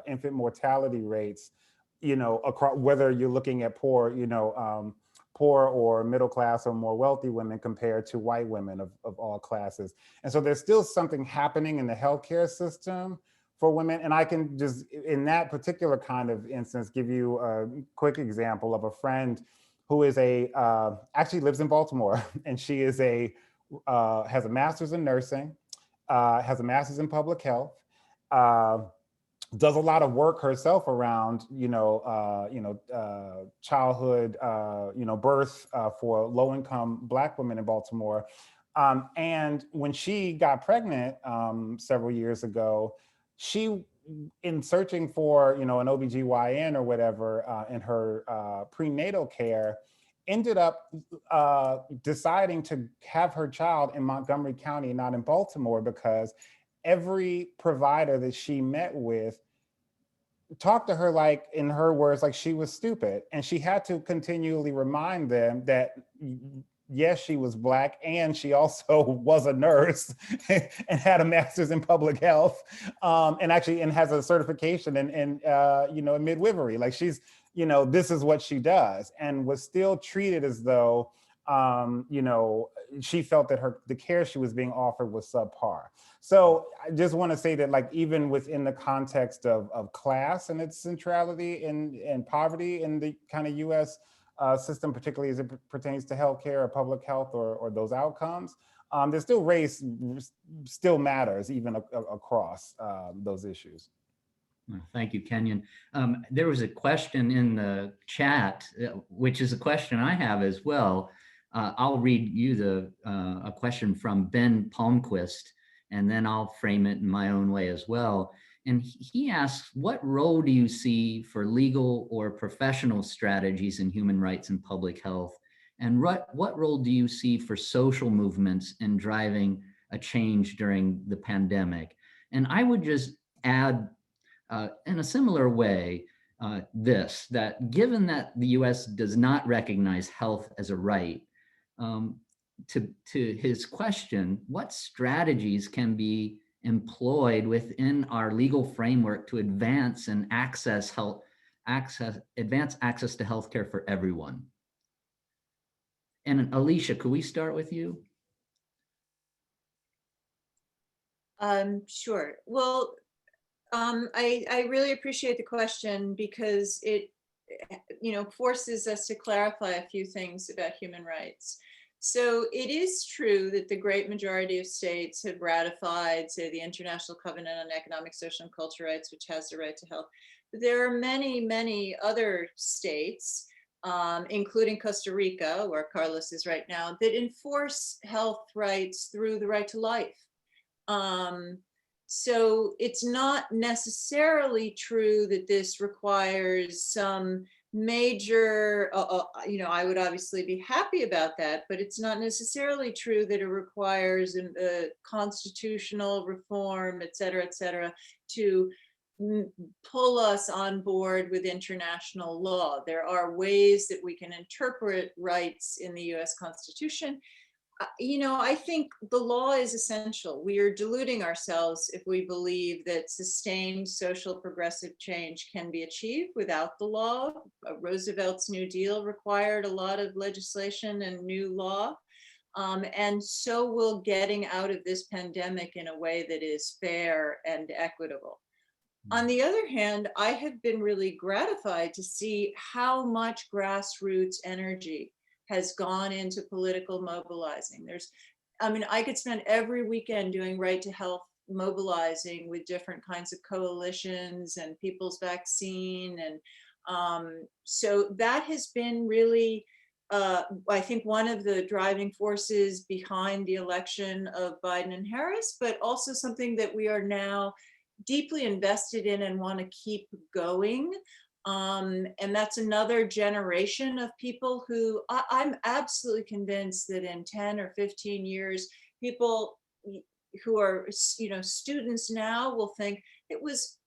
[SPEAKER 3] infant mortality rates, you know, across, whether you're looking at poor, you know, poor or middle class or more wealthy women compared to white women of all classes. And so there's still something happening in the healthcare system for women. And I can just, in that particular kind of instance, give you a quick example of a friend who is actually lives in Baltimore, and she is has a master's in nursing, has a master's in public health, does a lot of work herself around, childhood, birth for low-income Black women in Baltimore. And when she got pregnant several years ago, she, in searching for, an OBGYN or whatever in her prenatal care, ended up deciding to have her child in Montgomery County, not in Baltimore, because every provider that she met with talked to her, like, in her words, like she was stupid. And she had to continually remind them that, yes, she was Black, and she also was a nurse and had a master's in public health, and has a certification in midwifery. Like, she's, this is what she does, and was still treated as though, she felt that the care she was being offered was subpar. So I just want to say that, like, even within the context of class and its centrality and poverty in the kind of U.S. System, particularly as it pertains to healthcare or public health or those outcomes, there's still race still matters even across those issues.
[SPEAKER 2] Thank you, Kenyon. There was a question in the chat, which is a question I have as well. I'll read you a question from Ben Palmquist, and then I'll frame it in my own way as well. And he asks, what role do you see for legal or professional strategies in human rights and public health? And what role do you see for social movements in driving a change during the pandemic? And I would just add, in a similar way, that given that the US does not recognize health as a right, to his question, what strategies can be employed within our legal framework to advance access to healthcare for everyone? And Alicia, could we start with you?
[SPEAKER 5] Sure. Well, I really appreciate the question, because it, forces us to clarify a few things about human rights. So it is true that the great majority of states have ratified, say, the International Covenant on Economic, Social, and Cultural Rights, which has the right to health. there are many, many other states, including Costa Rica, where Carlos is right now, that enforce health rights through the right to life. So it's not necessarily true that this requires some major, I would obviously be happy about that, but it's not necessarily true that it requires a constitutional reform, et cetera, to pull us on board with international law. There are ways that we can interpret rights in the US Constitution. I think the law is essential. We are deluding ourselves if we believe that sustained social progressive change can be achieved without the law. Roosevelt's New Deal required a lot of legislation and new law. And so will getting out of this pandemic in a way that is fair and equitable. On the other hand, I have been really gratified to see how much grassroots energy has gone into political mobilizing. I could spend every weekend doing right to health mobilizing with different kinds of coalitions and People's Vaccine. And so that has been really, I think, one of the driving forces behind the election of Biden and Harris, but also something that we are now deeply invested in and want to keep going. And that's another generation of people who I'm absolutely convinced that in 10 or 15 years, people who are, students now will think it was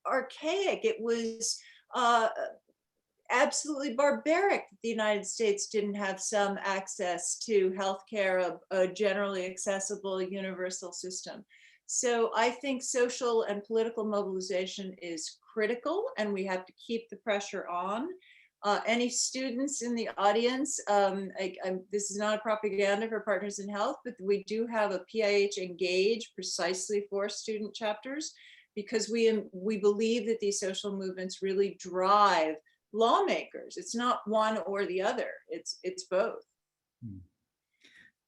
[SPEAKER 5] archaic. It was absolutely barbaric that the United States didn't have some access to healthcare, a generally accessible universal system. So I think social and political mobilization is critical, and we have to keep the pressure on. Any students in the audience, this is not a propaganda for Partners in Health, but we do have a PIH Engage precisely for student chapters, because we believe that these social movements really drive lawmakers. It's not one or the other, it's both.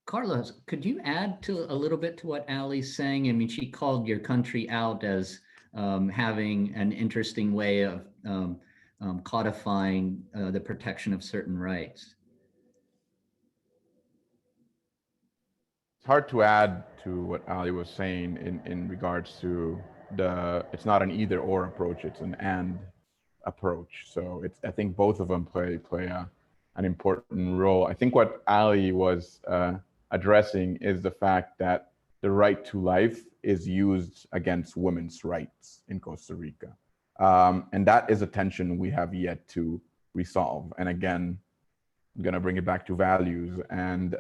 [SPEAKER 2] Carlos, could you add to a little bit to what Ali's saying? I mean, she called your country out as having an interesting way of codifying the protection of certain rights.
[SPEAKER 4] It's hard to add to what Ali was saying in regards to it's not an either or approach, it's an and approach. So I think both of them play an important role. I think what Ali was addressing is the fact that the right to life is used against women's rights in Costa Rica. And that is a tension we have yet to resolve. And again, I'm going to bring it back to values. And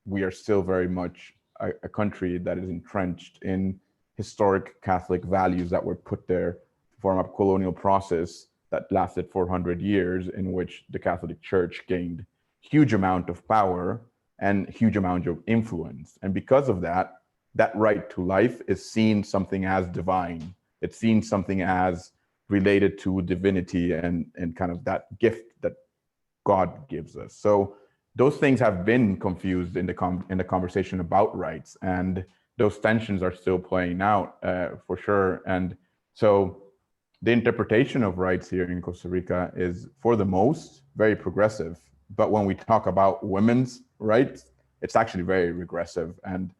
[SPEAKER 4] we are still very much a country that is entrenched in historic Catholic values that were put there to form a colonial process that lasted 400 years, in which the Catholic Church gained huge amount of power and huge amount of influence. And because of that, that right to life is seen something as divine. It's seen something as related to divinity and kind of that gift that God gives us. So those things have been confused in the conversation about rights, and those tensions are still playing out for sure. And so the interpretation of rights here in Costa Rica is, for the most, very progressive. But when we talk about women's rights, it's actually very regressive. And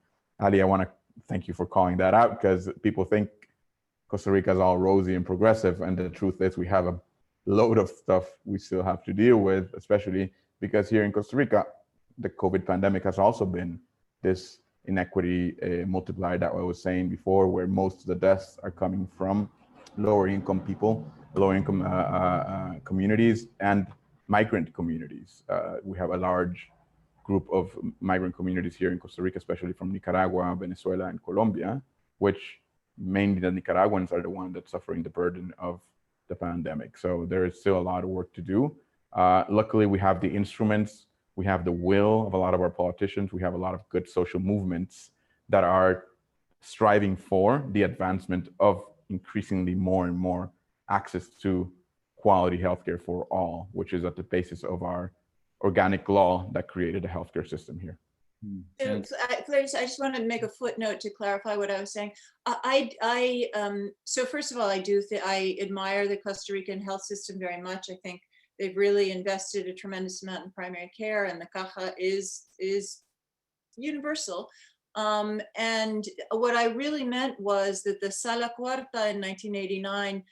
[SPEAKER 4] Ali, I want to thank you for calling that out, because people think Costa Rica is all rosy and progressive. And the truth is we have a load of stuff we still have to deal with, especially because here in Costa Rica, the COVID pandemic has also been this inequity multiplier that I was saying before, where most of the deaths are coming from lower income people, lower income communities, and migrant communities. We have a large group of migrant communities here in Costa Rica, especially from Nicaragua, Venezuela, and Colombia, which mainly the Nicaraguans are the ones that's suffering the burden of the pandemic. So there is still a lot of work to do. Luckily, we have the instruments, we have the will of a lot of our politicians, we have a lot of good social movements that are striving for the advancement of increasingly more and more access to quality healthcare for all, which is at the basis of our organic law that created a healthcare system here.
[SPEAKER 5] Flavius, I just want to make a footnote to clarify what I was saying. So first of all, I admire the Costa Rican health system very much. I think they've really invested a tremendous amount in primary care, and the caja is universal. And what I really meant was that the Sala Cuarta in 1989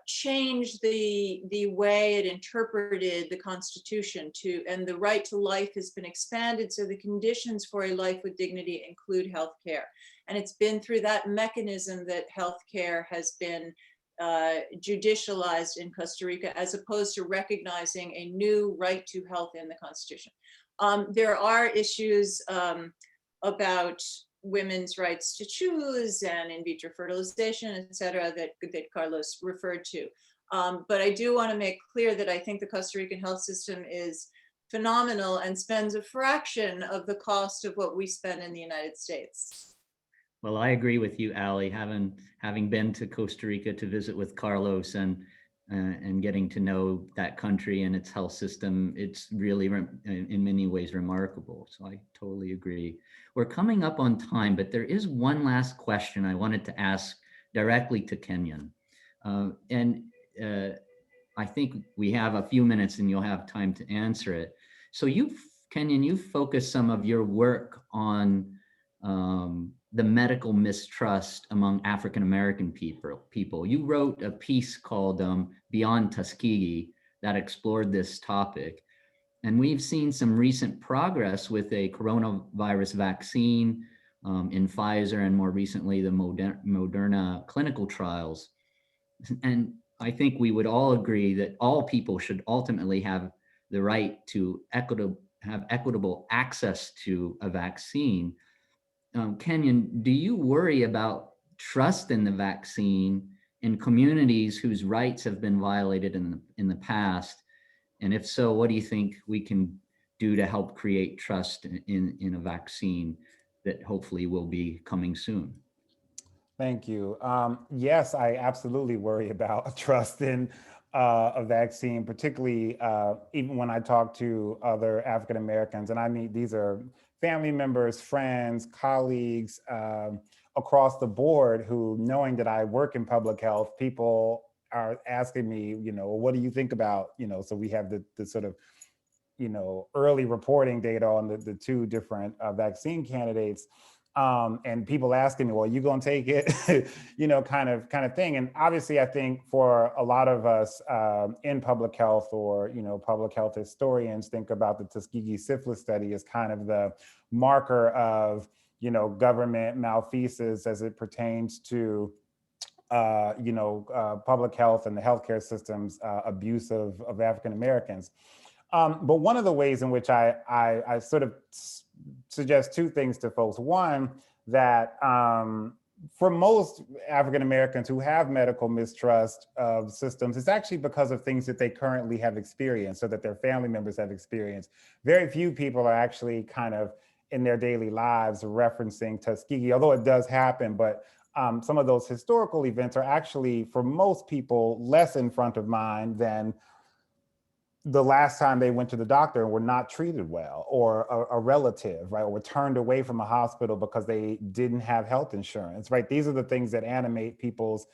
[SPEAKER 5] changed the way it interpreted the Constitution and the right to life has been expanded. So the conditions for a life with dignity include health care. And it's been through that mechanism that health care has been judicialized in Costa Rica, as opposed to recognizing a new right to health in the Constitution. There are issues about women's rights to choose and in vitro fertilization, et cetera, that Carlos referred to. But I do want to make clear that I think the Costa Rican health system is phenomenal and spends a fraction of the cost of what we spend in the United States.
[SPEAKER 2] Well, I agree with you, Ali, having been to Costa Rica to visit with Carlos and getting to know that country and its health system. It's really, in many ways, remarkable. So I totally agree. We're coming up on time, but there is one last question I wanted to ask directly to Kenyon. I think we have a few minutes and you'll have time to answer it. So Kenyon, you've focused some of your work on the medical mistrust among African-American people. You wrote a piece called Beyond Tuskegee that explored this topic. And we've seen some recent progress with a coronavirus vaccine in Pfizer and more recently the Moderna clinical trials. And I think we would all agree that all people should ultimately have the right to have equitable access to a vaccine. Kenyon, do you worry about trust in the vaccine in communities whose rights have been violated in the past? And if so, what do you think we can do to help create trust in a vaccine that hopefully will be coming soon?
[SPEAKER 3] Thank you. Yes, I absolutely worry about trust in a vaccine, particularly even when I talk to other African Americans. And I mean, these are family members, friends, colleagues across the board who, knowing that I work in public health, people are asking me, what do you think about, so we have the sort of, early reporting data on the two different vaccine candidates. And people asking me, well, you gonna take it, kind of thing. And obviously, I think for a lot of us in public health or, public health historians think about the Tuskegee syphilis study as kind of the marker of, government malfeasance as it pertains to, public health and the healthcare system's abuse of African Americans. But one of the ways in which I sort of suggest two things to folks. One, that for most African Americans who have medical mistrust of systems, it's actually because of things that they currently have experienced or that their family members have experienced. Very few people are actually kind of in their daily lives referencing Tuskegee, although it does happen, but some of those historical events are actually, for most people, less in front of mind than the last time they went to the doctor and were not treated well, or a relative, right, or were turned away from a hospital because they didn't have health insurance, right? These are the things that animate people's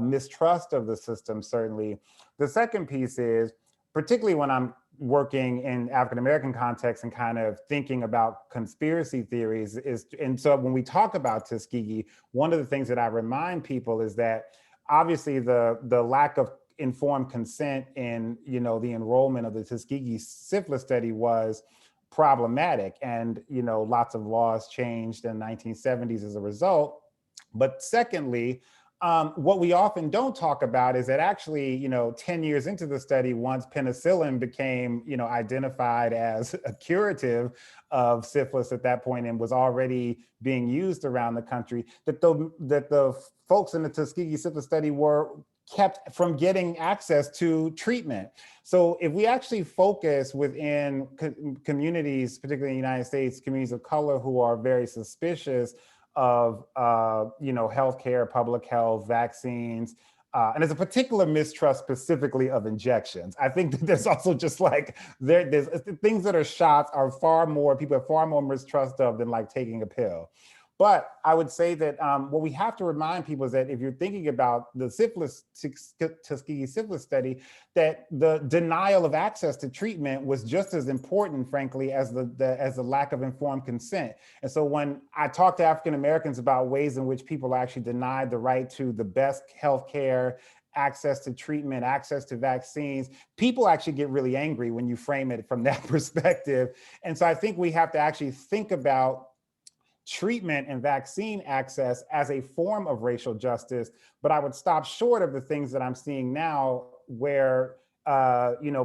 [SPEAKER 3] mistrust of the system, certainly. The second piece is, particularly when I'm working in African-American context and kind of thinking about conspiracy theories, and so when we talk about Tuskegee, one of the things that I remind people is that obviously the lack of informed consent in the enrollment of the Tuskegee syphilis study was problematic, and lots of laws changed in the 1970s as a result. But secondly, what we often don't talk about is that actually 10 years into the study, once penicillin became identified as a curative of syphilis at that point and was already being used around the country, that the folks in the Tuskegee syphilis study were kept from getting access to treatment. So if we actually focus within communities, particularly in the United States, communities of color who are very suspicious of healthcare, public health, vaccines, And there's a particular mistrust specifically of injections. I think that there's also just like, there's things that are shots are far more, people have far more mistrust of than like taking a pill. But I would say that what we have to remind people is that if you're thinking about the syphilis, Tuskegee syphilis study, that the denial of access to treatment was just as important, frankly, as the lack of informed consent. And so when I talk to African Americans about ways in which people are actually denied the right to the best healthcare, access to treatment, access to vaccines, people actually get really angry when you frame it from that perspective. And so I think we have to actually think about treatment and vaccine access as a form of racial justice, but I would stop short of the things that I'm seeing now where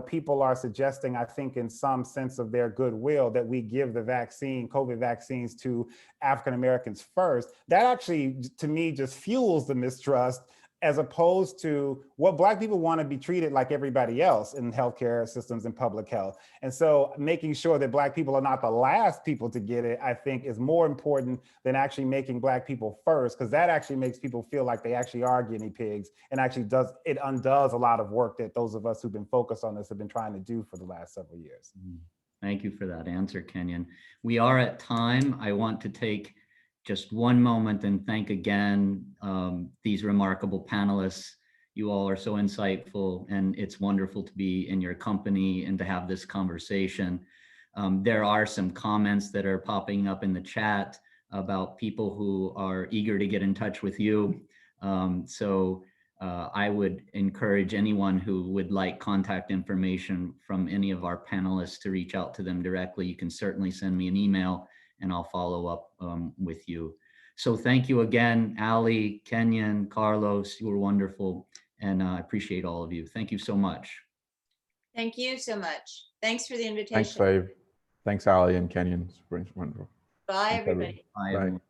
[SPEAKER 3] people are suggesting, I think in some sense of their goodwill, that we give the vaccine, COVID vaccines, to African Americans first. That actually, to me, just fuels the mistrust, as opposed to what Black people want to be treated like everybody else in healthcare systems and public health. And so making sure that Black people are not the last people to get it, I think is more important than actually making Black people first, because that actually makes people feel like they actually are guinea pigs, and actually undoes a lot of work that those of us who've been focused on this have been trying to do for the last several years.
[SPEAKER 2] Thank you for that answer, Kenyon. We are at time. I want to take just one moment and thank again these remarkable panelists. You all are so insightful, and it's wonderful to be in your company and to have this conversation. There are some comments that are popping up in the chat about people who are eager to get in touch with you. I would encourage anyone who would like contact information from any of our panelists to reach out to them directly. You can certainly send me an email and I'll follow up with you. So thank you again, Ali, Kenyon, Carlos, you were wonderful. And I appreciate all of you. Thank you so much.
[SPEAKER 5] Thank you so much. Thanks for the invitation.
[SPEAKER 4] Thanks, Flav. Thanks, Ali and Kenyon. It's wonderful.
[SPEAKER 5] Bye,
[SPEAKER 4] Thanks,
[SPEAKER 5] everybody.
[SPEAKER 2] Bye,
[SPEAKER 4] Bye.
[SPEAKER 2] everyone.